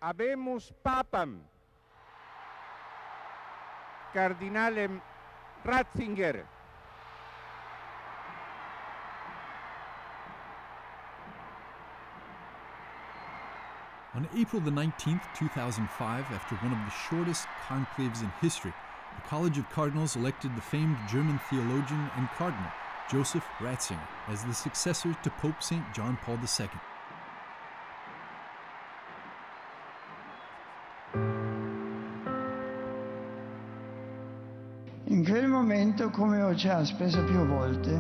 Habemus Papam, Cardinalem Ratzinger. On April the 19th, 2005, after one of the shortest conclaves in history, the College of Cardinals elected the famed German theologian and cardinal, Joseph Ratzinger, as the successor to Pope St. John Paul II. In quel momento, come ho già speso più volte,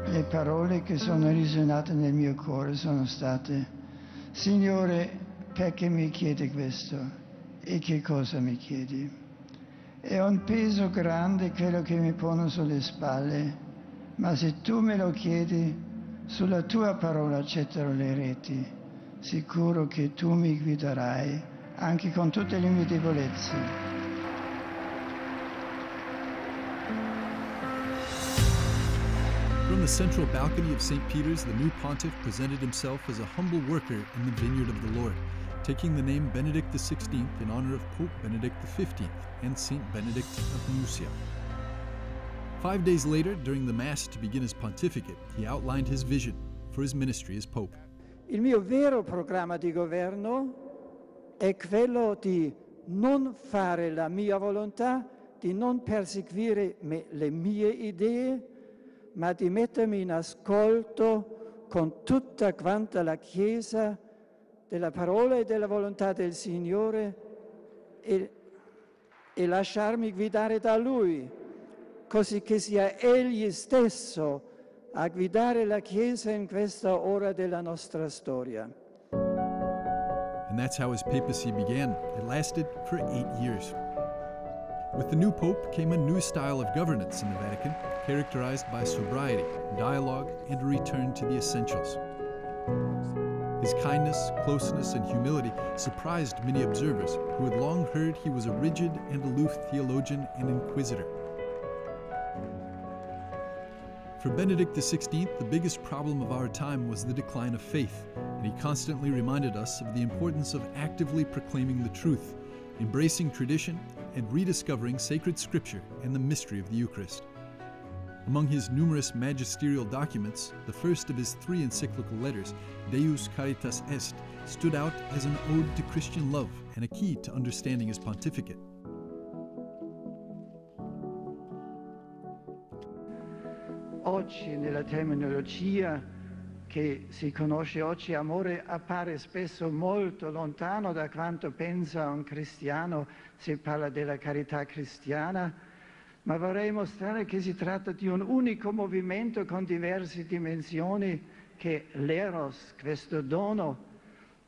le parole che sono risuonate nel mio cuore sono state: Signore, perché mi chiedi questo? E che cosa mi chiedi? È un peso grande quello che mi pone sulle spalle, ma se tu me lo chiedi, sulla tua parola accetterò le reti, sicuro che tu mi guiderai anche con tutte le mie debolezze. From the central balcony of St. Peter's, the new pontiff presented himself as a humble worker in the vineyard of the Lord, taking the name Benedict XVI in honor of Pope Benedict XV and St. Benedict of Nursia. 5 days later, during the Mass to begin his pontificate, he outlined his vision for his ministry as Pope. Il mio vero programma di governo è quello di non fare la mia volontà, di non perseguire le mie idee, ma di mettermi in ascolto con tutta quanta la Chiesa della parola e della volontà del Signore e lasciarmi guidare da Lui, così che sia Egli stesso a guidare la Chiesa in questa ora della nostra storia. And that's how his papacy began. It lasted for 8 years. With the new Pope came a new style of governance in the Vatican, characterized by sobriety, dialogue, and a return to the essentials. His kindness, closeness, and humility surprised many observers who had long heard he was a rigid and aloof theologian and inquisitor. For Benedict XVI, the biggest problem of our time was the decline of faith, and he constantly reminded us of the importance of actively proclaiming the truth, embracing tradition, and rediscovering sacred scripture and the mystery of the Eucharist. Among his numerous magisterial documents, the first of his 3 encyclical letters, Deus Caritas Est, stood out as an ode to Christian love and a key to understanding his pontificate. Oggi, nella terminologia che si conosce oggi, amore appare spesso molto lontano da quanto pensa un cristiano se parla della carità cristiana, ma vorrei mostrare che si tratta di un unico movimento con diverse dimensioni, che l'eros, questo dono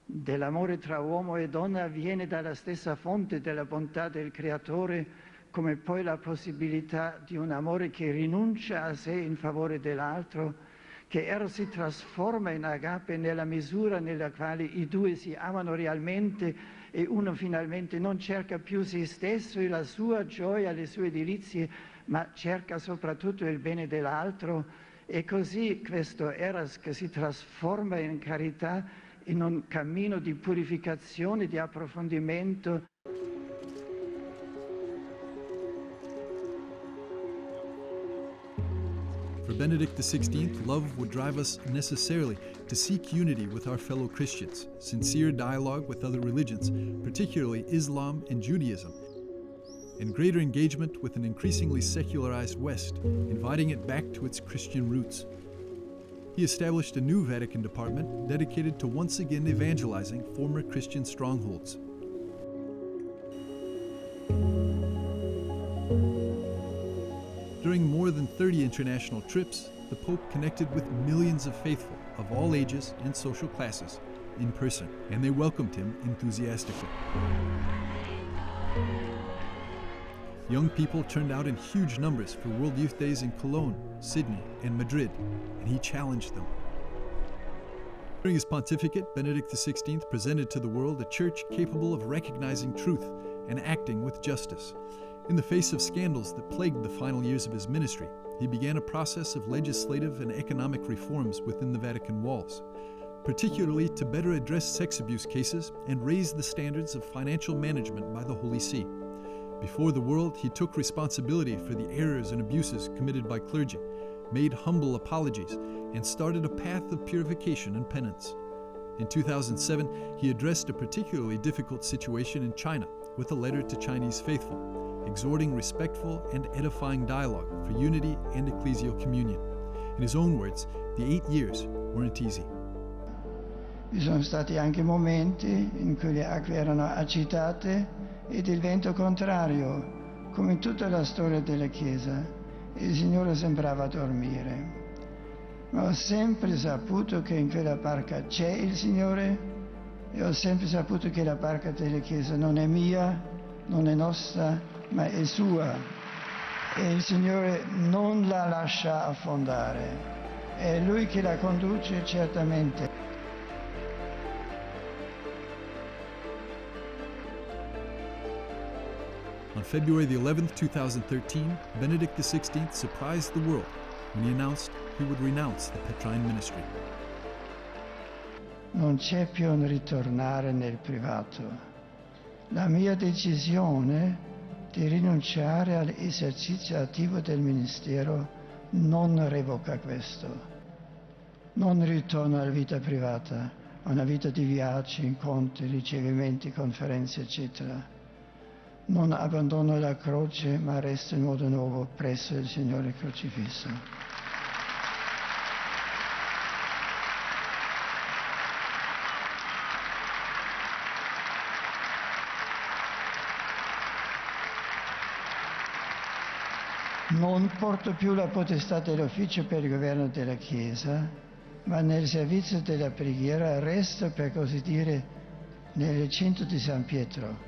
dell'amore tra uomo e donna, viene dalla stessa fonte della bontà del Creatore, come poi la possibilità di un amore che rinuncia a sé in favore dell'altro, che eros si trasforma in agape nella misura nella quale i due si amano realmente e uno finalmente non cerca più se stesso e la sua gioia, le sue delizie, ma cerca soprattutto il bene dell'altro, e così questo eros che si trasforma in carità in un cammino di purificazione, di approfondimento. For Benedict XVI, love would drive us necessarily to seek unity with our fellow Christians, sincere dialogue with other religions, particularly Islam and Judaism, and greater engagement with an increasingly secularized West, inviting it back to its Christian roots. He established a new Vatican department dedicated to once again evangelizing former Christian strongholds. During more than 30 international trips, the Pope connected with millions of faithful of all ages and social classes in person, and they welcomed him enthusiastically. Young people turned out in huge numbers for World Youth Days in Cologne, Sydney, and Madrid, and he challenged them. During his pontificate, Benedict XVI presented to the world a church capable of recognizing truth and acting with justice. In the face of scandals that plagued the final years of his ministry, he began a process of legislative and economic reforms within the Vatican walls. particularly to better address sex abuse cases and raise the standards of financial management by the Holy See. Before the world, he took responsibility for the errors and abuses committed by clergy, made humble apologies, and started a path of purification and penance. In 2007, he addressed a particularly difficult situation in China with a letter to Chinese faithful, exhorting respectful and edifying dialogue for unity and ecclesial communion. In his own words, the 8 years weren't easy. Vi sono stati anche momenti in cui le acque erano agitate ed il vento contrario, come in tutta la storia della Chiesa, e il Signore sembrava dormire. Ma ho sempre saputo che in quella barca c'è il Signore e ho sempre saputo che la barca della Chiesa non è mia, non è nostra, ma è sua. E il Signore non la lascia affondare. È Lui che la conduce certamente. On February the 11th, 2013, Benedict XVI surprised the world when he announced he would renounce the Petrine ministry. Non c'è più un ritornare nel privato. La mia decisione di rinunciare all'esercizio attivo del ministero non revoca questo. Non ritorno alla vita privata, a una vita di viaggi, incontri, ricevimenti, conferenze, eccetera. Non abbandono la croce, ma resto in modo nuovo presso il Signore crocifisso. Non porto più la potestà dell'ufficio per il governo della Chiesa, ma nel servizio della preghiera resto, per così dire, nel recinto di San Pietro.